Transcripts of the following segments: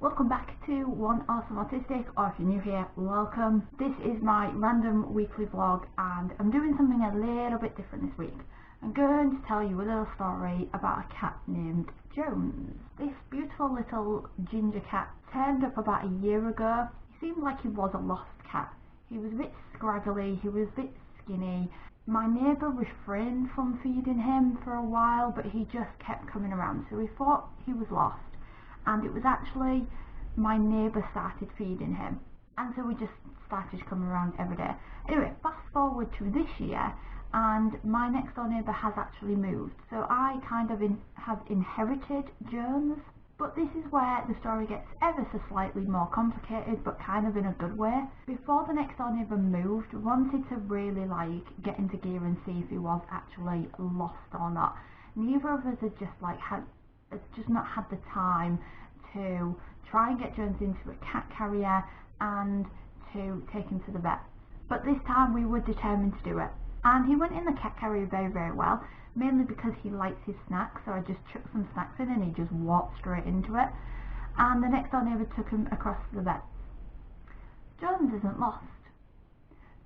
Welcome back to One Awesome Autistic, or if you're new here, welcome. This is my random weekly vlog and I'm doing something a little bit different this week. I'm going to tell you a little story about a cat named Jones. This beautiful little ginger cat turned up about a year ago. He seemed like he was a lost cat. He was a bit scraggly, he was a bit skinny. My neighbour refrained from feeding him for a while, but he just kept coming around, so we thought he was lost. And it was actually my neighbour started feeding him, and so we just started coming around every day. Anyway, fast forward to this year, and my next door neighbour has actually moved, so I kind of have inherited Jones. But this is where the story gets ever so slightly more complicated, but kind of in a good way. Before the next door neighbour moved, we wanted to really get into gear and see if he was actually lost or not. Neither of us had just not had the time to try and get Jones into a cat carrier and to take him to the vet. But this time we were determined to do it. And he went in the cat carrier very, very well, mainly because he likes his snacks, so I just chucked some snacks in and he just walked straight into it. And the next door neighbour took him across to the vet. Jones isn't lost.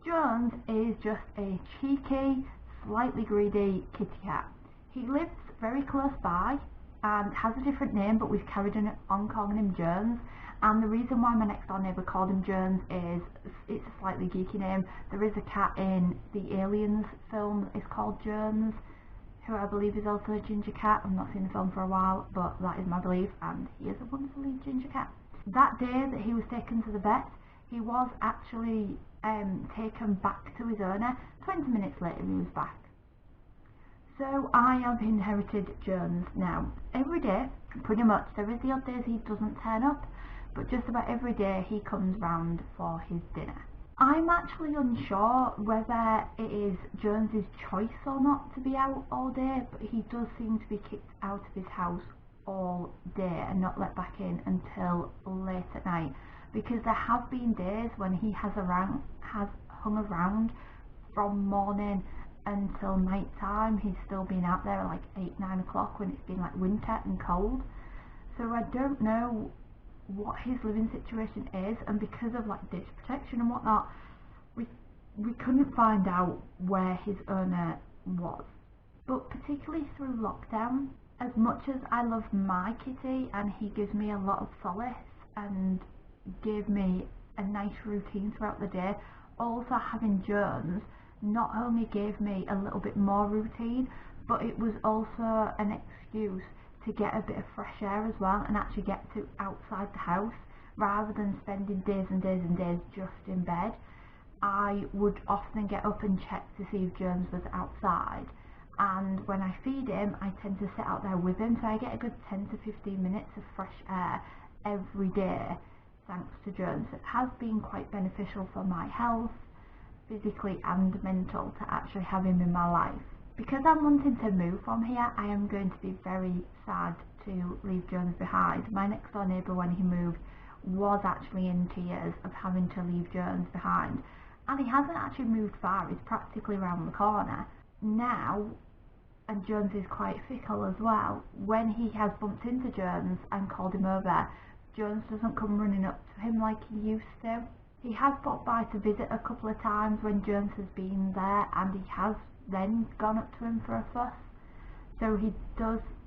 Jones is just a cheeky, slightly greedy kitty cat. He lives very close by and has a different name, but we've carried on calling him Jones. And the reason why my next door neighbour called him Jones is it's a slightly geeky name. There is a cat in the Aliens film that is called Jones, who I believe is also a ginger cat. I've not seen the film for a while, but that is my belief, and he is a wonderfully ginger cat. That day that he was taken to the vet, he was actually taken back to his owner. 20 minutes later he was back. So I have inherited Jones now. Every day, pretty much, there is the odd days he doesn't turn up, but just about every day he comes round for his dinner. I'm actually unsure whether it is Jones's choice or not to be out all day, but he does seem to be kicked out of his house all day and not let back in until late at night, because there have been days when he has hung around from morning until night time. He's still been out there at like 8-9 o'clock when it's been like winter and cold. So I don't know what his living situation is, and because of like data protection and whatnot, we couldn't find out where his owner was. But particularly through lockdown, as much as I love my kitty and he gives me a lot of solace and gave me a nice routine throughout the day, also having Jones not only gave me a little bit more routine, but it was also an excuse to get a bit of fresh air as well and actually get to outside the house rather than spending days and days and days just in bed. I would often get up and check to see if Jones was outside, and when I feed him I tend to sit out there with him, so I get a good 10 to 15 minutes of fresh air every day thanks to Jones. It has been quite beneficial for my health, physically and mental, to actually have him in my life. Because I'm wanting to move from here, I am going to be very sad to leave Jones behind. My next door neighbour, when he moved, was actually in tears of having to leave Jones behind, and he hasn't actually moved far. He's practically around the corner now, and Jones is quite fickle as well. When he has bumped into Jones and called him over, Jones doesn't come running up to him like he used to. He has popped by to visit a couple of times when Jones has been there, and he has then gone up to him for a fuss. So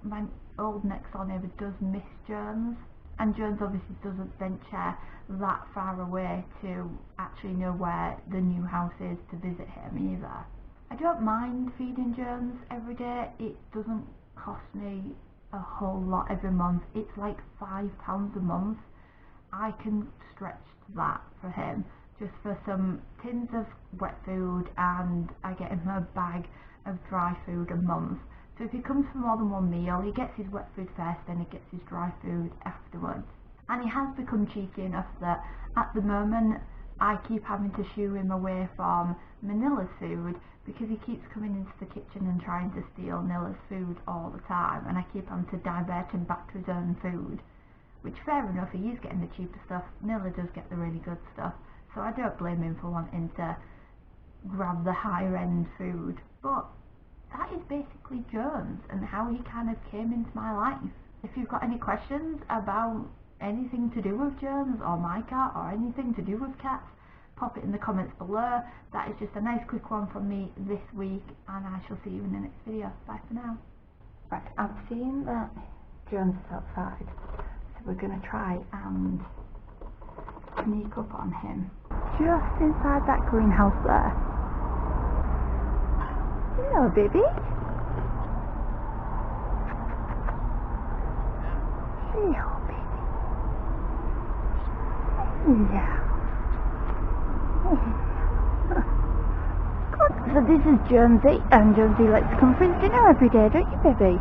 my old next door neighbour does miss Jones, and Jones obviously doesn't venture that far away to actually know where the new house is to visit him either. I don't mind feeding Jones every day. It doesn't cost me a whole lot every month. It's like £5 a month. I can stretch to that for him, just for some tins of wet food, and I get him a bag of dry food a month. So if he comes for more than one meal, he gets his wet food first, then he gets his dry food afterwards. And he has become cheeky enough that at the moment I keep having to shoo him away from Manila's food, because he keeps coming into the kitchen and trying to steal Nilla's food all the time, and I keep having to divert him back to his own food. Which, fair enough, he is getting the cheaper stuff. Nilla does get the really good stuff, so I don't blame him for wanting to grab the higher end food. But that is basically Jones and how he kind of came into my life. If you've got any questions about anything to do with Jones or my cat or anything to do with cats, pop it in the comments below. That is just a nice quick one from me this week, and I shall see you in the next video. Bye for now. Right, I've seen that Jones is outside, so we're going to try and sneak up on him just inside that greenhouse there. Hello, baby. Hello, baby. Yeah. Good. So this is Jonesy, and Jonesy likes to come for his dinner every day, don't you, baby?